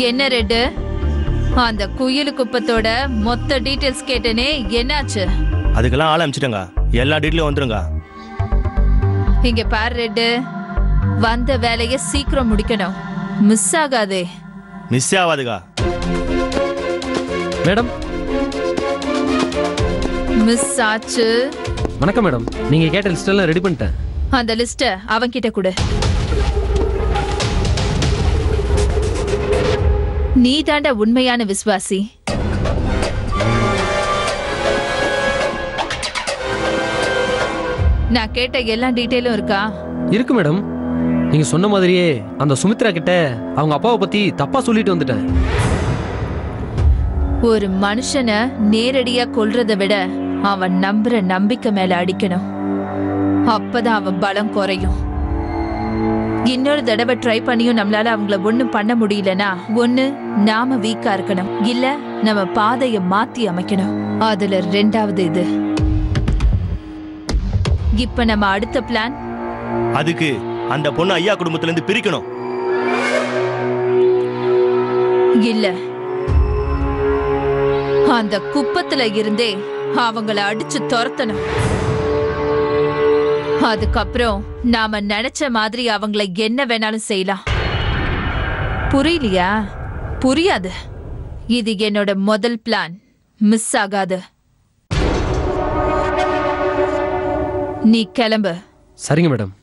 என்ன ரெட்டு? அந்த குயிலு குப்பத்தோட மொத்த டீடைல்ஸ் கேட்டனே, என்னாச்சு? அதுக்கெல்லாம் ஆள் அனுப்பிச்சிட்டங்க, எல்லா டீட்டெயிலும் வந்துருங்க. இங்க பாரு ரெட்டு, வந்த வேலைய சீக்கிரம் முடிக்கணும், மிஸ் ஆகாதே. மிஸ் ஆகாதுக்கா. மேடம் மிஸ் ஆச்சு. வணக்கம் மேடம், நீங்க கேட்ட லிஸ்ட் எல்லாம் ரெடி பண்ணிட்டேன். அந்த லிஸ்ட அவன் கிட்ட கொடு. நீ தாண்டா உண்மையான விசுவாசி. நான் கேட்ட எல்லா டீடைலும் இருக்கா? இருக்கு மேடம். நீங்க சொன்ன மாதிரியே அந்த சுமித்ரா கிட்ட அவங்க அப்பாவை பத்தி தப்பா சொல்லிட்டு வந்துட்டேன். ஒரு மனுஷனை நேரடியா கொல்றதை விட அவன் நம்புற நம்பிக்கை மேல அடிக்கணும். அப்பதான் அவன் பலம் குறையும். இன்னொரு தடவை ட்ரை பண்ணியும் நம்மளால அவங்கள ஒண்ணும் பண்ண முடியலனா, ஒண்ணு நாம வீக்கா இருக்கணும், இல்ல நம்ம பாதைய மாத்தி அமைக்கணும். அதுல ரெண்டாவது இது. இப்ப நம்ம அடுத்த பிளான், அதுக்கு அந்த பொண்ணு ஐயா குடும்பத்துல இருந்து பிரிக்கணும். இல்ல அந்த குப்பத்துல இருந்தே அவங்கள அடிச்சு துரத்தணும். அதுக்கப்புறம் நாம நினைச்ச மாதிரி அவங்கள என்ன வேணாலும் செய்யலாம். புரியலையா? புரியாது. இது என்னோட முதல் பிளான், மிஸ் ஆகாது. நீ கிளம்பு. சரிங்க மேடம்.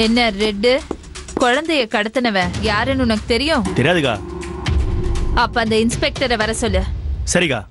என்ன ரெட்டு, குழந்தைய கடத்தினவன் யாருன்னு உனக்கு தெரியும்? தெரியாதுக்கா. அப்ப அந்த இன்ஸ்பெக்டரை வர சொல்லு. சரிக்கா.